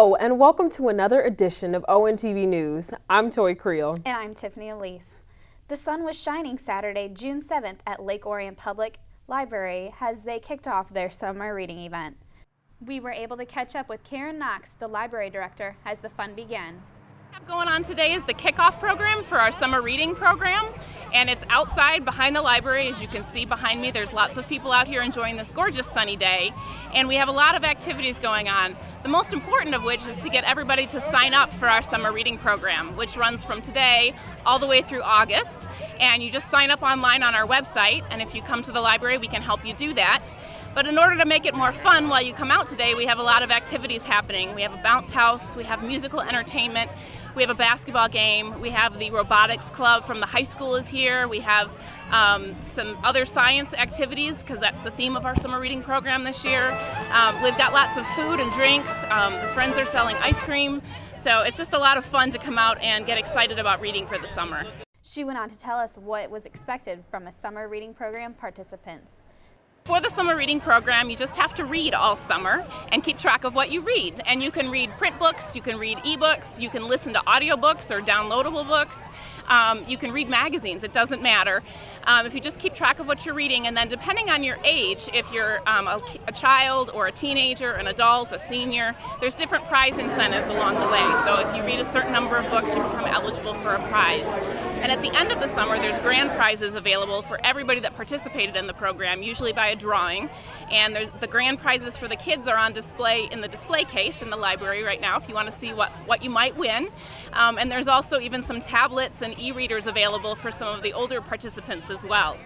Hello and welcome to another edition of ONTV News. I'm Toy Creel. And I'm Tiffany Elise. The sun was shining Saturday, June 7th at Lake Orion Public Library as they kicked off their summer reading event. We were able to catch up with Karen Knox, the library director, as the fun began. What we have going on today is the kickoff program for our summer reading program, and it's outside behind the library. As you can see behind me, there's lots of people out here enjoying this gorgeous sunny day, and we have a lot of activities going on. The most important of which is to get everybody to sign up for our summer reading program, which runs from today all the way through August. And you just sign up online on our website, and if you come to the library, we can help you do that. But in order to make it more fun while you come out today, we have a lot of activities happening. We have a bounce house, we have musical entertainment, we have a basketball game, we have the robotics club from the high school is here, we have some other science activities because that's the theme of our summer reading program this year. We've got lots of food and drinks, the friends are selling ice cream, so it's just a lot of fun to come out and get excited about reading for the summer. She went on to tell us what was expected from a summer reading program participants. For the summer reading program, you just have to read all summer and keep track of what you read. And you can read print books, you can read ebooks, you can listen to audiobooks or downloadable books. You can read magazines, it doesn't matter. If you just keep track of what you're reading, and then depending on your age, if you're a child or a teenager, an adult, a senior, there's different prize incentives along the way. So if you read a certain number of books, you become eligible for a prize. And at the end of the summer, there's grand prizes available for everybody that participated in the program, usually by a drawing. And the grand prizes for the kids are on display in the display case in the library right now if you want to see what you might win. And there's also even some tablets and e-readers available for some of the older participants as well.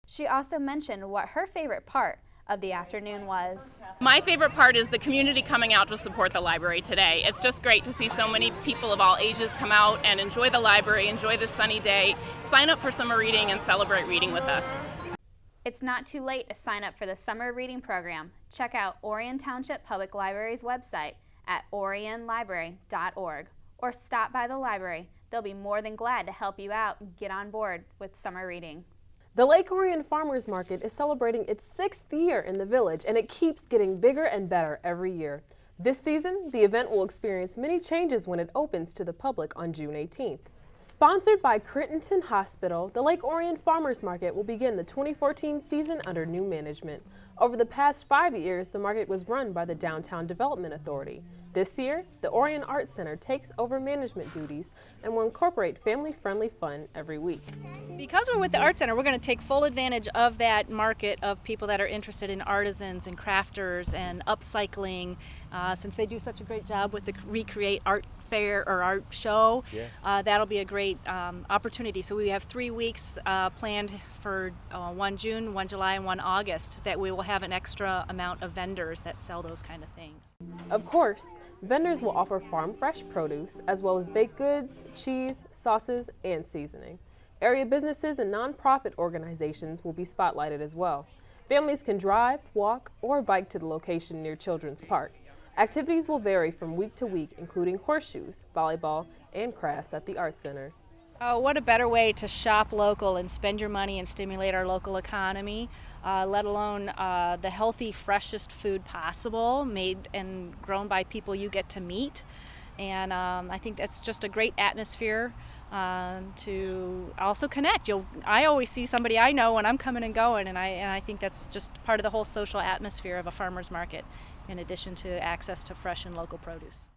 She also mentioned what her favorite part of the afternoon was. My favorite part is the community coming out to support the library today. It's just great to see so many people of all ages come out and enjoy the library, enjoy this sunny day, sign up for summer reading and celebrate reading with us. It's not too late to sign up for the summer reading program. Check out Orion Township Public Library's website at orionlibrary.org or stop by the library. They'll be more than glad to help you out and get on board with summer reading. The Lake Orion Farmers Market is celebrating its 6th year in the village, and it keeps getting bigger and better every year. This season, the event will experience many changes when it opens to the public on June 18th. Sponsored by Crittenton Hospital, the Lake Orion Farmers Market will begin the 2014 season under new management. Over the past 5 years, the market was run by the Downtown Development Authority. This year, the Orion Arts Center takes over management duties and will incorporate family-friendly fun every week. Because we're with the Arts Center, we're going to take full advantage of that market of people that are interested in artisans and crafters and upcycling, since they do such a great job with the Recreate Art Fair or art show. Yeah. That'll be a great opportunity. So we have 3 weeks planned for 1 June, 1 July, and 1 August that we will have an extra amount of vendors that sell those kind of things. Of course, vendors will offer farm fresh produce as well as baked goods, cheese, sauces, and seasoning. Area businesses and nonprofit organizations will be spotlighted as well. Families can drive, walk, or bike to the location near Children's Park. Activities will vary from week to week, including horseshoes, volleyball, and crafts at the Arts Center. Oh, what a better way to shop local and spend your money and stimulate our local economy, let alone the healthy, freshest food possible, made and grown by people you get to meet. And I think that's just a great atmosphere to also connect. I always see somebody I know when I'm coming and going, and I think that's just part of the whole social atmosphere of a farmer's market, in addition to access to fresh and local produce.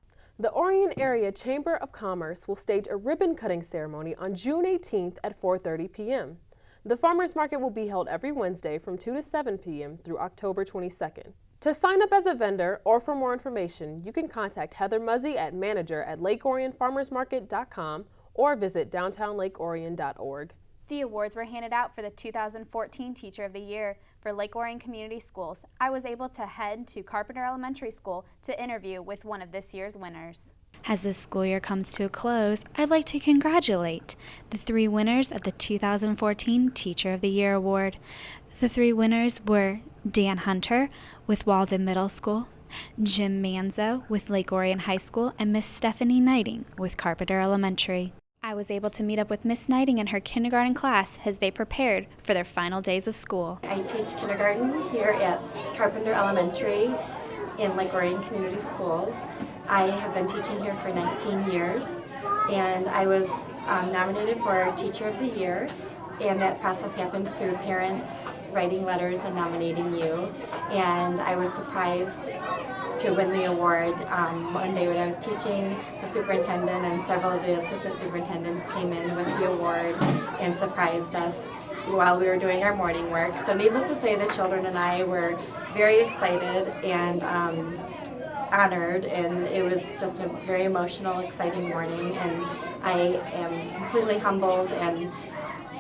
The Orion Area Chamber of Commerce will stage a ribbon-cutting ceremony on June 18th at 4:30 p.m. The farmers market will be held every Wednesday from 2 to 7 p.m. through October 22nd. To sign up as a vendor or for more information, you can contact Heather Muzzy at manager@lakeorionfarmersmarket.com or visit downtownlakeorion.org. The awards were handed out for the 2014 Teacher of the Year for Lake Orion Community Schools. I was able to head to Carpenter Elementary School to interview with one of this year's winners. As this school year comes to a close, I'd like to congratulate the 3 winners of the 2014 Teacher of the Year Award. The 3 winners were Dan Hunter with Walden Middle School, Jim Manzo with Lake Orion High School, and Miss Stephanie Knighting with Carpenter Elementary. I was able to meet up with Miss Knighting and her kindergarten class as they prepared for their final days of school. I teach kindergarten here at Carpenter Elementary in Lake Orion Community Schools. I have been teaching here for 19 years, and I was nominated for Teacher of the Year, and that process happens through parents writing letters and nominating you. And I was surprised to win the award. One day when I was teaching, the superintendent and several of the assistant superintendents came in with the award and surprised us while we were doing our morning work. So needless to say, the children and I were very excited and honored, and it was just a very emotional, exciting morning, and I am completely humbled and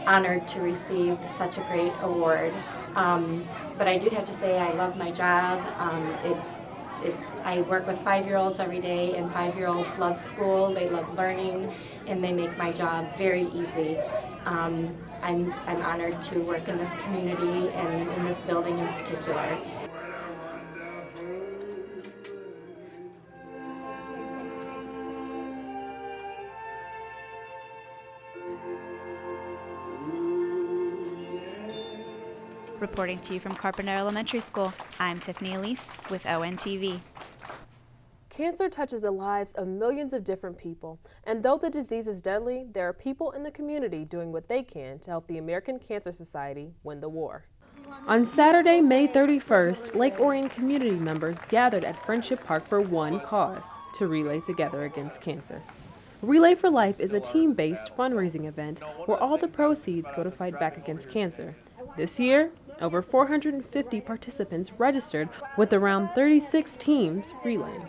honored to receive such a great award. But I do have to say I love my job. I work with 5-year-olds every day, and 5-year-olds love school, they love learning, and they make my job very easy. I'm honored to work in this community and in this building in particular. Reporting to you from Carpenter Elementary School, I'm Tiffany Elise with ONTV. Cancer touches the lives of millions of different people, and though the disease is deadly, there are people in the community doing what they can to help the American Cancer Society win the war. On Saturday, May 31st, Lake Orion community members gathered at Friendship Park for one cause: to relay together against cancer. Relay for Life is a team-based fundraising event where all the proceeds go to fight back against cancer. This year, over 450 participants registered, with around 36 teams relaying.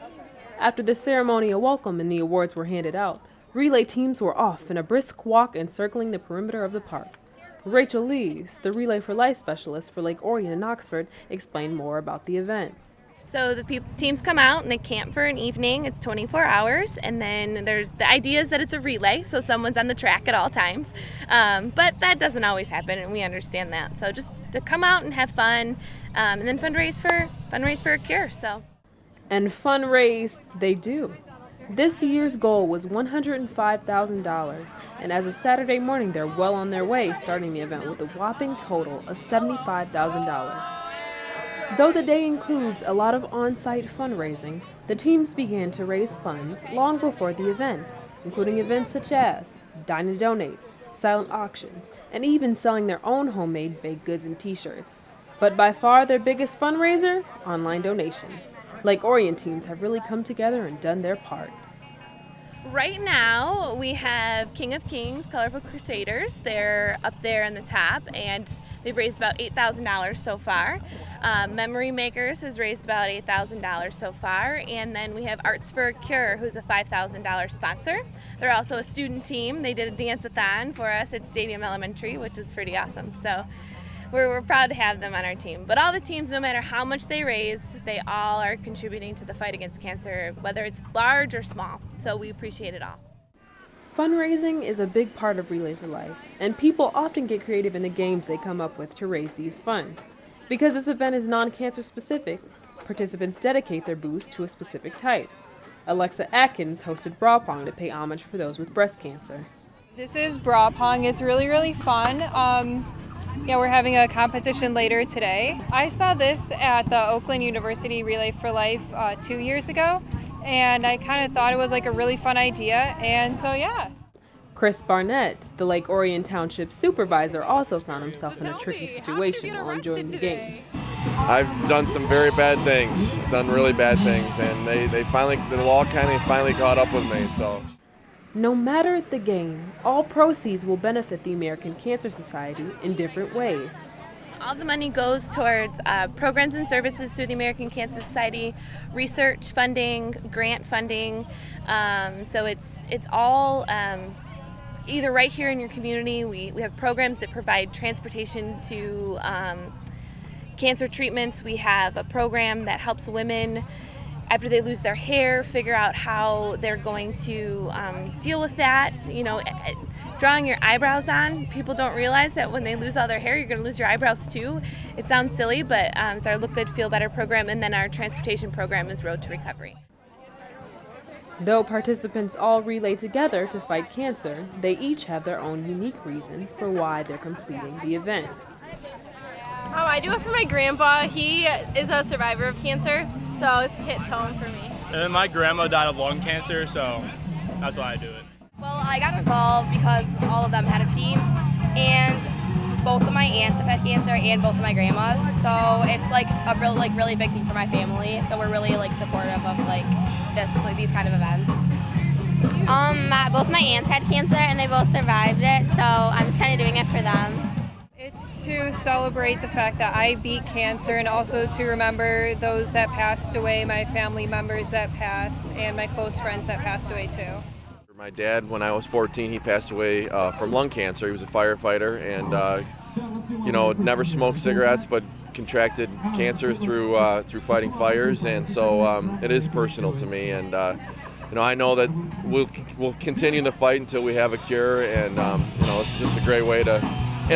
After the ceremonial welcome and the awards were handed out, relay teams were off in a brisk walk encircling the perimeter of the park. Rachel Lees, the Relay for Life specialist for Lake Orion in Oxford, explained more about the event. So the teams come out and they camp for an evening. It's 24 hours, and then there's the idea is that it's a relay, so someone's on the track at all times. But that doesn't always happen, and we understand that. So just to come out and have fun, and then fundraise for a cure. So. And fundraise they do. This year's goal was $105,000, and as of Saturday morning, they're well on their way, starting the event with a whopping total of $75,000. Though the day includes a lot of on-site fundraising, the teams began to raise funds long before the event, including events such as Dine and Donate, silent auctions, and even selling their own homemade baked goods and t-shirts. But by far their biggest fundraiser? Online donations. Lake Orion teams have really come together and done their part. Right now we have King of Kings, Colorful Crusaders. They're up there on the top, and they've raised about $8,000 so far. Memory Makers has raised about $8,000 so far, and then we have Arts for a Cure, who's a $5,000 sponsor. They're also a student team. They did a dance-a-thon for us at Stadium Elementary, which is pretty awesome. So we're proud to have them on our team. But all the teams, no matter how much they raise, they all are contributing to the fight against cancer, whether it's large or small. So we appreciate it all. Fundraising is a big part of Relay for Life, and people often get creative in the games they come up with to raise these funds. Because this event is non-cancer specific, participants dedicate their booths to a specific type. Alexa Atkins hosted Brawl Pong to pay homage for those with breast cancer. This is Brawl Pong. It's really fun. Yeah, we're having a competition later today. I saw this at the Oakland University Relay for Life 2 years ago, and I kind of thought it was like a really fun idea, and so yeah. Chris Barnett, the Lake Orion Township supervisor, also found himself in a tricky situation while enjoying the games. I've done some very bad things, done really bad things, and the law kind of finally caught up with me, so. No matter the game, all proceeds will benefit the American Cancer Society in different ways. All the money goes towards programs and services through the American Cancer Society, research funding, grant funding. So it's all either right here in your community. We have programs that provide transportation to cancer treatments. We have a program that helps women after they lose their hair, figure out how they're going to deal with that. You know, drawing your eyebrows on, people don't realize that when they lose all their hair, you're gonna lose your eyebrows too. It sounds silly, but it's our Look Good, Feel Better program, and then our transportation program is Road to Recovery. Though participants all relay together to fight cancer, they each have their own unique reason for why they're completing the event. I do it for my grandpa. He is a survivor of cancer, so it hits home for me. And then my grandma died of lung cancer, so that's why I do it. Well, I got involved because all of them had a team, and both of my aunts have had cancer and both of my grandmas, so it's like a really big thing for my family. So we're really like supportive of these kind of events. Both my aunts had cancer and they both survived it, so I'm just kind of doing it for them. It's to celebrate the fact that I beat cancer and also to remember those that passed away, my family members that passed, and my close friends that passed away too. My dad, when I was 14, he passed away from lung cancer. He was a firefighter and, never smoked cigarettes, but contracted cancer through fighting fires. And so it is personal to me. And, I know that we'll continue the fight until we have a cure. And, it's just a great way in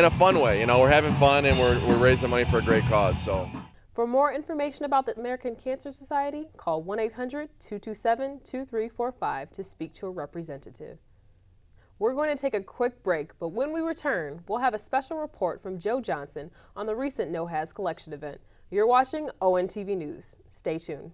a fun way. We're having fun and we're raising money for a great cause. So. For more information about the American Cancer Society, call 1-800-227-2345 to speak to a representative. We're going to take a quick break, but when we return, we'll have a special report from Joe Johnson on the recent No Has collection event. You're watching ONTV News. Stay tuned.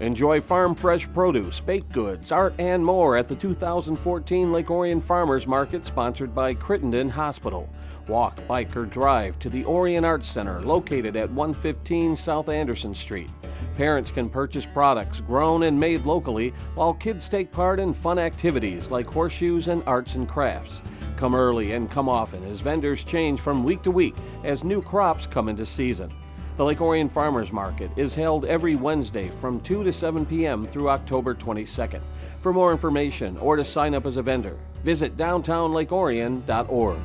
Enjoy farm fresh produce, baked goods, art, and more at the 2014 Lake Orion Farmers Market sponsored by Crittenden Hospital. Walk, bike, or drive to the Orion Arts Center located at 115 South Anderson Street. Parents can purchase products grown and made locally while kids take part in fun activities like horseshoes and arts and crafts. Come early and come often as vendors change from week to week as new crops come into season. The Lake Orion Farmers Market is held every Wednesday from 2 to 7 p.m. through October 22nd. For more information or to sign up as a vendor, visit downtownlakeorion.org.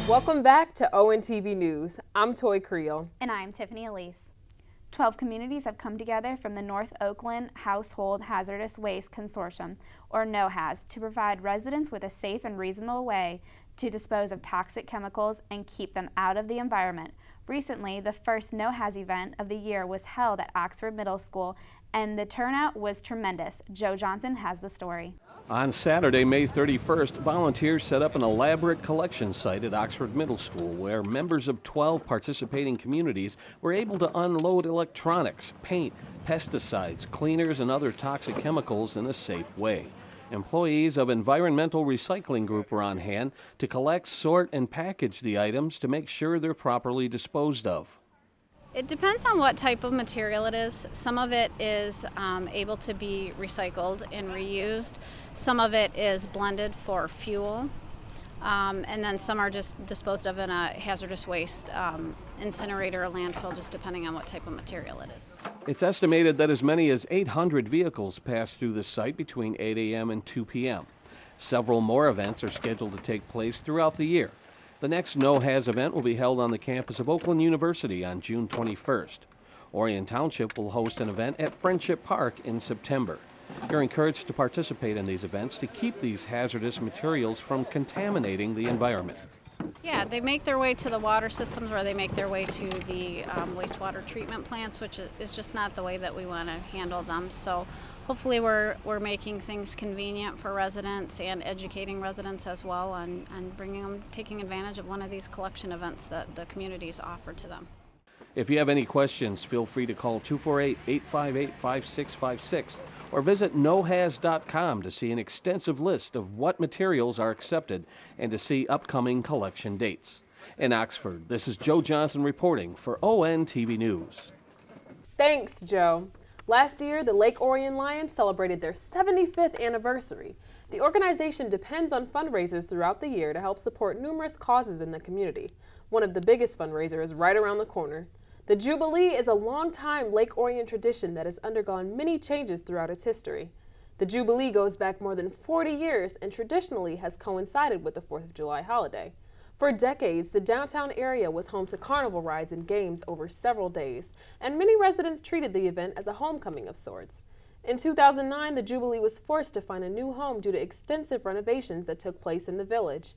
Welcome back to ONTV News. I'm Toy Creel. And I'm Tiffany Elise. 12 communities have come together from the North Oakland Household Hazardous Waste Consortium, or NOHAZ, to provide residents with a safe and reasonable way to dispose of toxic chemicals and keep them out of the environment. Recently, the first NOHAZ event of the year was held at Oxford Middle School, and the turnout was tremendous. Joe Johnson has the story. On Saturday, May 31st, volunteers set up an elaborate collection site at Oxford Middle School where members of 12 participating communities were able to unload electronics, paint, pesticides, cleaners, and other toxic chemicals in a safe way. Employees of Environmental Recycling Group were on hand to collect, sort, and package the items to make sure they're properly disposed of. It depends on what type of material it is. Some of it is able to be recycled and reused. Some of it is blended for fuel. And then some are just disposed of in a hazardous waste incinerator or landfill, just depending on what type of material it is. It's estimated that as many as 800 vehicles pass through the site between 8 a.m. and 2 p.m. Several more events are scheduled to take place throughout the year. The next No-Haz event will be held on the campus of Oakland University on June 21st. Orion Township will host an event at Friendship Park in September. You're encouraged to participate in these events to keep these hazardous materials from contaminating the environment. Yeah, they make their way to the water systems or they make their way to the wastewater treatment plants, which is just not the way that we want to handle them. So hopefully we're making things convenient for residents and educating residents as well on bringing them, taking advantage of one of these collection events that the communities offer to them. If you have any questions, feel free to call 248-858-5656 or visit nohaz.com to see an extensive list of what materials are accepted and to see upcoming collection dates. In Oxford, this is Joe Johnson reporting for ONTV News. Thanks, Joe. Last year, the Lake Orion Lions celebrated their 75th anniversary. The organization depends on fundraisers throughout the year to help support numerous causes in the community. One of the biggest fundraisers is right around the corner. The Jubilee is a long-time Lake Orion tradition that has undergone many changes throughout its history. The Jubilee goes back more than 40 years and traditionally has coincided with the 4th of July holiday. For decades, the downtown area was home to carnival rides and games over several days, and many residents treated the event as a homecoming of sorts. In 2009, the Jubilee was forced to find a new home due to extensive renovations that took place in the village.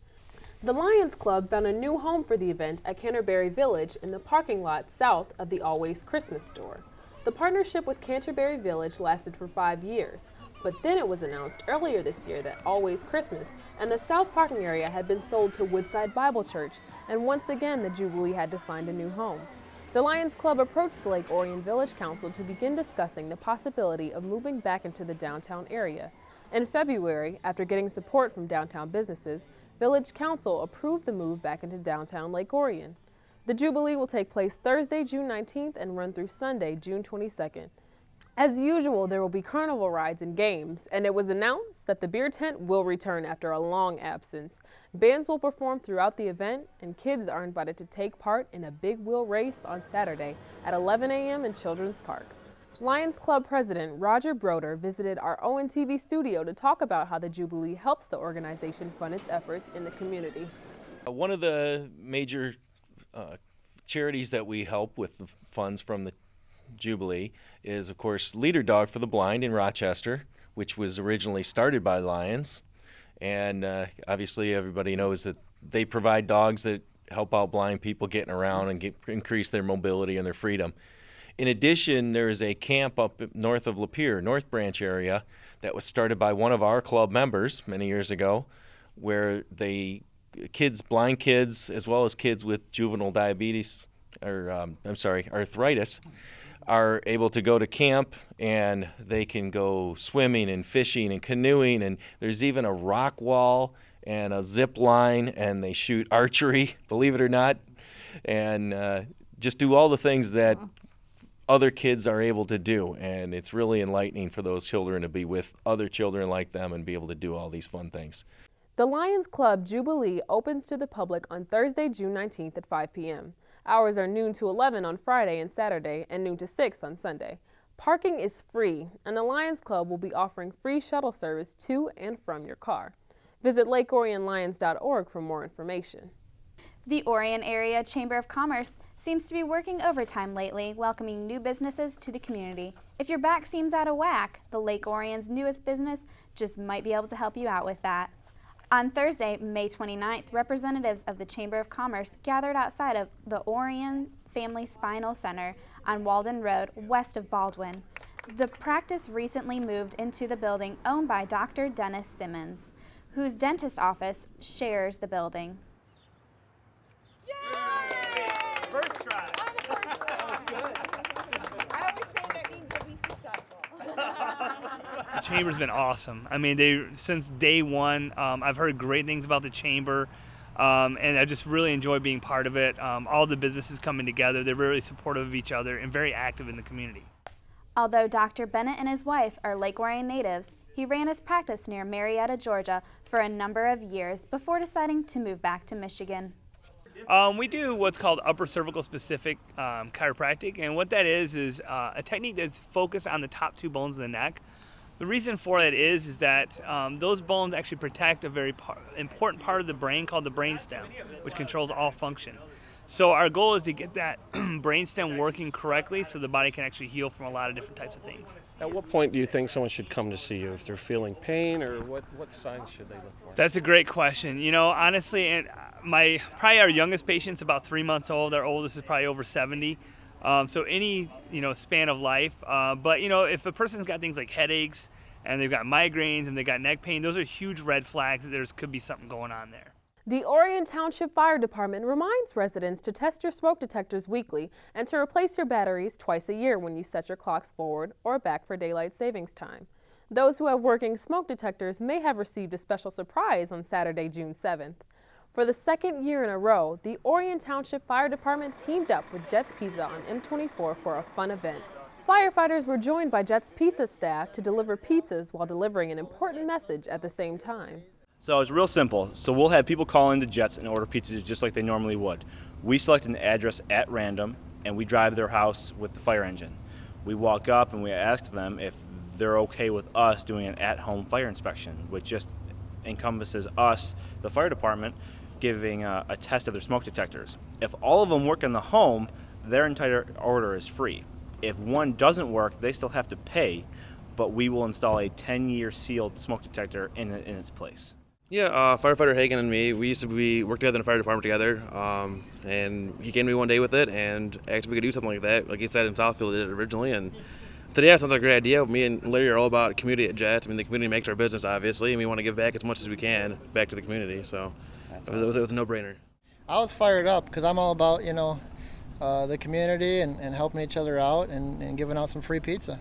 The Lions Club found a new home for the event at Canterbury Village in the parking lot south of the Always Christmas store. The partnership with Canterbury Village lasted for 5 years, but then it was announced earlier this year that Always Christmas and the South parking area had been sold to Woodside Bible Church, and once again the Jubilee had to find a new home. The Lions Club approached the Lake Orion Village Council to begin discussing the possibility of moving back into the downtown area. In February, after getting support from downtown businesses, Village Council approved the move back into downtown Lake Orion. The Jubilee will take place Thursday, June 19th and run through Sunday, June 22nd. As usual, there will be carnival rides and games, and it was announced that the beer tent will return after a long absence. Bands will perform throughout the event, and kids are invited to take part in a big wheel race on Saturday at 11 a.m. in Children's Park. Lions Club President Roger Broder visited our ONTV studio to talk about how the Jubilee helps the organization fund its efforts in the community. One of the major charities that we help with the funds from the Jubilee is, of course, Leader Dog for the Blind in Rochester, which was originally started by Lions. And obviously everybody knows that they provide dogs that help out blind people getting around and increase their mobility and their freedom. In addition, there is a camp up north of Lapeer, North Branch area, that was started by one of our club members many years ago, where blind kids, as well as kids with juvenile diabetes, or arthritis, are able to go to camp, and they can go swimming and fishing and canoeing, and there's even a rock wall and a zip line, and they shoot archery, believe it or not, and just do all the things that other kids are able to do. And it's really enlightening for those children to be with other children like them and be able to do all these fun things. The Lions Club Jubilee opens to the public on Thursday, June 19th at 5 p.m. Hours are noon to 11 on Friday and Saturday, and noon to 6 on Sunday. Parking is free, and the Lions Club will be offering free shuttle service to and from your car. Visit LakeOrionLions.org for more information. The Orion Area Chamber of Commerce seems to be working overtime lately, welcoming new businesses to the community. If your back seems out of whack, the Lake Orion's newest business just might be able to help you out with that. On Thursday, May 29th, representatives of the Chamber of Commerce gathered outside of the Orion Family Spinal Center on Walden Road, west of Baldwin. The practice recently moved into the building owned by Dr. Dennis Simmons, whose dentist office shares the building. Yay! First try. That was good. I always say that means you'll be successful. The Chamber's been awesome. I mean, since day one, I've heard great things about the Chamber, and I just really enjoy being part of it. All the businesses coming together, they're really supportive of each other and very active in the community. Although Dr. Bennett and his wife are Lake Orion natives, he ran his practice near Marietta, Georgia for a number of years before deciding to move back to Michigan. We do what's called upper cervical specific chiropractic, and what that is a technique that's focused on the top two bones of the neck. The reason for that is that those bones actually protect a very important part of the brain called the brainstem, which controls all function. So our goal is to get that brainstem working correctly so the body can actually heal from a lot of different types of things. At what point do you think someone should come to see you? If they're feeling pain, or what signs should they look for? That's a great question. You know, honestly, and probably our youngest patient's about 3 months old. Our oldest is probably over 70. So any, span of life. But, if a person's got things like headaches and they've got migraines and they've got neck pain, those are huge red flags that there could be something going on there. The Orion Township Fire Department reminds residents to test your smoke detectors weekly and to replace your batteries twice a year when you set your clocks forward or back for daylight savings time. Those who have working smoke detectors may have received a special surprise on Saturday, June 7th. For the second year in a row, the Orion Township Fire Department teamed up with Jets Pizza on M24 for a fun event. Firefighters were joined by Jets Pizza staff to deliver pizzas while delivering an important message at the same time. So it's real simple. So we'll have people call into Jets and order pizzas just like they normally would. We select an address at random and we drive to their house with the fire engine. We walk up and we ask them if they're okay with us doing an at-home fire inspection, which just encompasses us, the fire department, giving a test of their smoke detectors. If all of them work in the home, their entire order is free. If one doesn't work, they still have to pay, but we will install a 10-year sealed smoke detector in its place. Yeah, firefighter Hagen and me, we work together in the fire department together, and he came to me one day with it and asked if we could do something like that. Like he said, in Southfield did it originally, and today it sounds like a great idea. Me and Larry are all about community at Jet. I mean, the community makes our business, obviously, and we want to give back as much as we can back to the community, so it was a no-brainer. I was fired up because I'm all about, the community and helping each other out and giving out some free pizza.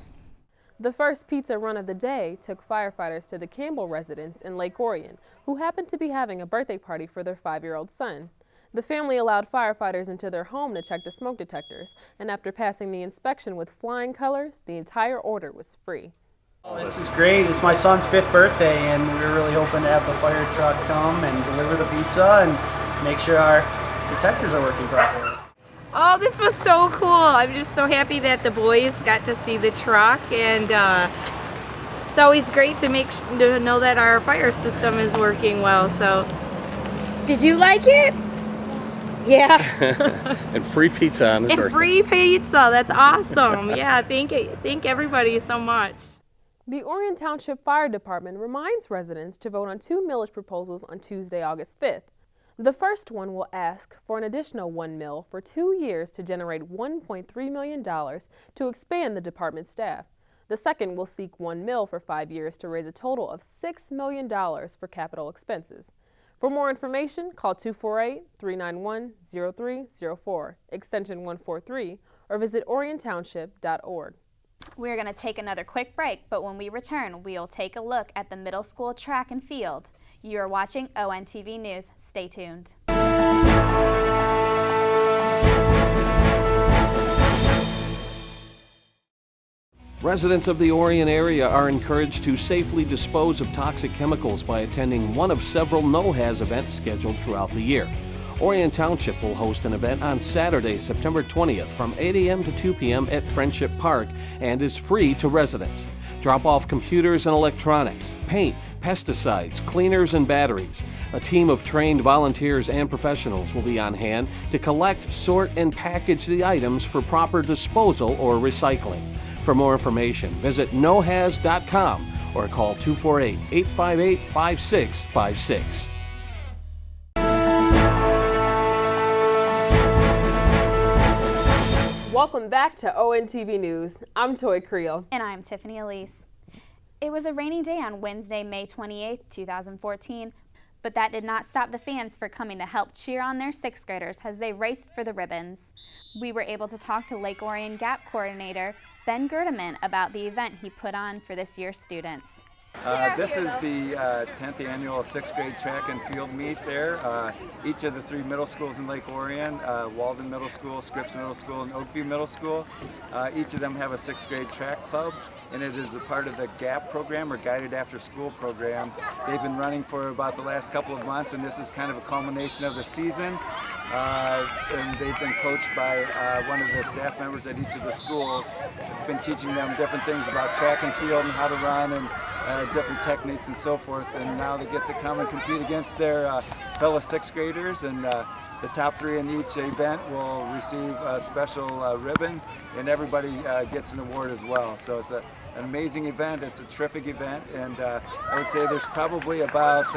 The first pizza run of the day took firefighters to the Campbell residence in Lake Orion, who happened to be having a birthday party for their 5-year-old son. The family allowed firefighters into their home to check the smoke detectors, and after passing the inspection with flying colors, the entire order was free. This is great. It's my son's 5th birthday, and we were really hoping to have the fire truck come and deliver the pizza and make sure our detectors are working properly. Oh, this was so cool. I'm just so happy that the boys got to see the truck, and it's always great to know that our fire system is working well. So, did you like it? Yeah. And free pizza on his and birthday. free pizza. That's awesome. Yeah, thank everybody so much. The Orion Township Fire Department reminds residents to vote on 2 millage proposals on Tuesday, August 5th. The first one will ask for an additional 1 mill for 2 years to generate $1.3 million to expand the department staff. The second will seek 1 mill for 5 years to raise a total of $6 million for capital expenses. For more information, call 248-391-0304, extension 143, or visit oriontownship.org. We're going to take another quick break, but when we return, we'll take a look at the middle school track and field. You are watching ONTV News. Stay tuned. Residents of the Orion area are encouraged to safely dispose of toxic chemicals by attending one of several No-Haz events scheduled throughout the year. Orion Township will host an event on Saturday, September 20th from 8 a.m. to 2 p.m. at Friendship Park and is free to residents. Drop off computers and electronics, paint, pesticides, cleaners, and batteries. A team of trained volunteers and professionals will be on hand to collect, sort, and package the items for proper disposal or recycling. For more information, visit nohaz.com or call 248-858-5656. Welcome back to ONTV News. I'm Toy Creel. And I'm Tiffany Elise. It was a rainy day on Wednesday, May 28, 2014, but that did not stop the fans from coming to help cheer on their 6th graders as they raced for the ribbons. We were able to talk to Lake Orion GAP coordinator Ben Gerdeman about the event he put on for this year's students. This is the 10th annual 6th grade track and field meet there. Each of the 3 middle schools in Lake Orion, Walden Middle School, Scripps Middle School, and Oakview Middle School, each of them have a 6th grade track club, and it is a part of the GAP program, or Guided After School program. They've been running for about the last couple of months, and this is kind of a culmination of the season. And they've been coached by one of the staff members at each of the schools. We've been teaching them different things about track and field and how to run and different techniques and so forth. And now they get to come and compete against their fellow 6th graders, and the top 3 in each event will receive a special ribbon, and everybody gets an award as well. So it's an amazing event. It's a terrific event, and I would say there's probably about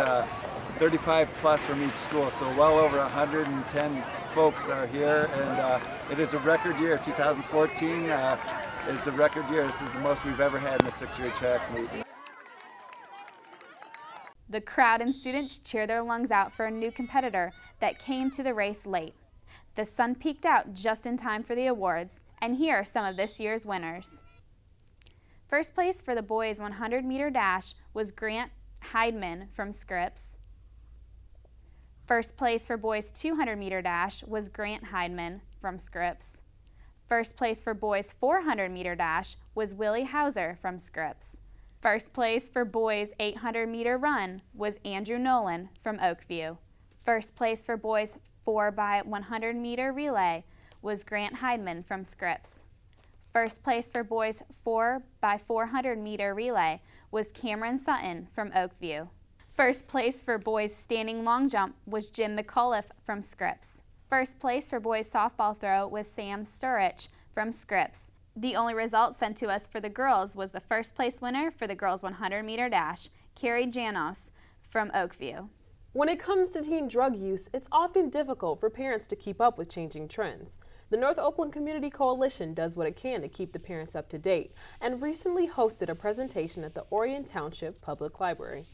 35 plus from each school, so well over 110 folks are here, and it is a record year. 2014 is the record year. This is the most we've ever had in a 6th grade track meet. The crowd and students cheer their lungs out for a new competitor that came to the race late. The sun peeked out just in time for the awards, and here are some of this year's winners. First place for the boys' 100-meter dash was Grant Heidman from Scripps. First place for boys' 200-meter dash was Grant Heidman from Scripps. First place for boys' 400-meter dash was Willie Hauser from Scripps. First place for boys' 800-meter run was Andrew Nolan from Oakview. First place for boys' 4x100-meter relay was Grant Heidman from Scripps. First place for boys' 4x400-meter relay was Cameron Sutton from Oakview. First place for boys' standing long jump was Jim McAuliffe from Scripps. First place for boys' softball throw was Sam Sturridge from Scripps. The only result sent to us for the girls was the first place winner for the girls' 100-meter dash, Carrie Janos from Oakview. When it comes to teen drug use, it's often difficult for parents to keep up with changing trends. The North Oakland Community Coalition does what it can to keep the parents up to date and recently hosted a presentation at the Orion Township Public Library.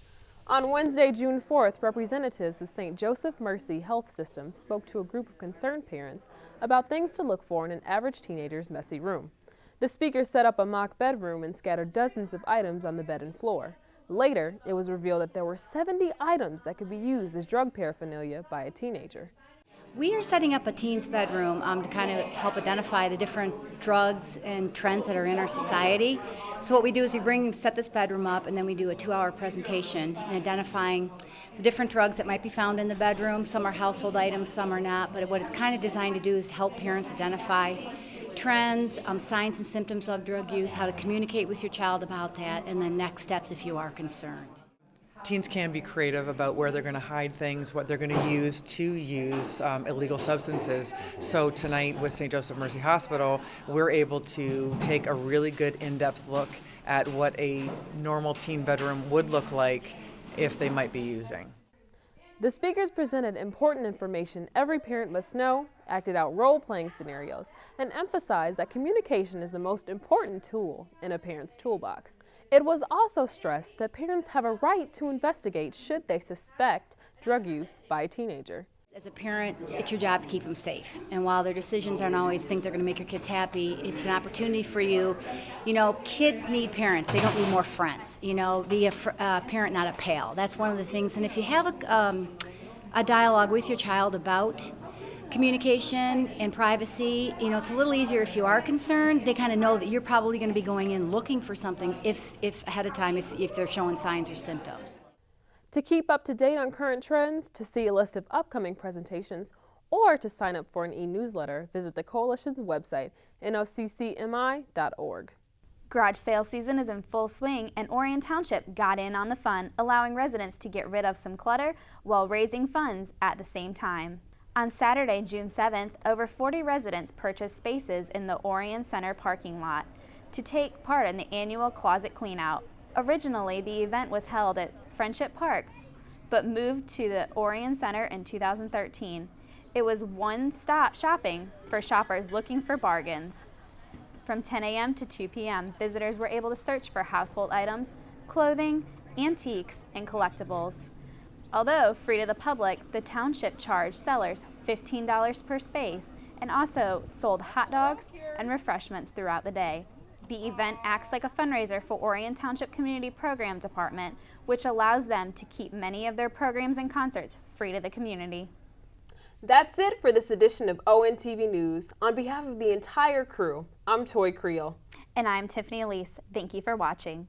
On Wednesday, June 4th, representatives of St. Joseph Mercy Health System spoke to a group of concerned parents about things to look for in an average teenager's messy room. The speakers set up a mock bedroom and scattered dozens of items on the bed and floor. Later, it was revealed that there were 70 items that could be used as drug paraphernalia by a teenager. We are setting up a teen's bedroom to kind of help identify the different drugs and trends that are in our society. So what we do is we set this bedroom up, and then we do a 2-hour presentation in identifying the different drugs that might be found in the bedroom. Some are household items, some are not, but what it's kind of designed to do is help parents identify trends, signs and symptoms of drug use, how to communicate with your child about that, and then next steps if you are concerned. Teens can be creative about where they're going to hide things, what they're going to use illegal substances. So tonight with St. Joseph Mercy Hospital, we're able to take a really good in-depth look at what a normal teen bedroom would look like if they might be using. The speakers presented important information every parent must know, acted out role-playing scenarios, and emphasized that communication is the most important tool in a parent's toolbox. It was also stressed that parents have a right to investigate should they suspect drug use by a teenager. As a parent, it's your job to keep them safe. And while their decisions aren't always things that are going to make your kids happy, it's an opportunity for you. You know, kids need parents. They don't need more friends. You know, be a parent, not a pal. That's one of the things. And if you have a dialogue with your child about communication and privacy, you know, it's a little easier if you are concerned. They kind of know that you're probably going to be going in looking for something if ahead of time, if they're showing signs or symptoms. To keep up to date on current trends, to see a list of upcoming presentations, or to sign up for an e-newsletter, visit the Coalition's website, noccmi.org. Garage sale season is in full swing, and Orion Township got in on the fun, allowing residents to get rid of some clutter while raising funds at the same time. On Saturday, June 7th, over 40 residents purchased spaces in the Orion Center parking lot to take part in the annual closet cleanout. Originally, the event was held at Friendship Park, but moved to the Orion Center in 2013. It was one-stop shopping for shoppers looking for bargains. From 10 a.m. to 2 p.m., visitors were able to search for household items, clothing, antiques, and collectibles. Although free to the public, the township charged sellers $15 per space and also sold hot dogs and refreshments throughout the day. The event acts like a fundraiser for Orion Township Community Program Department, which allows them to keep many of their programs and concerts free to the community. That's it for this edition of ONTV News. On behalf of the entire crew, I'm Toy Creel. And I'm Tiffany Elise. Thank you for watching.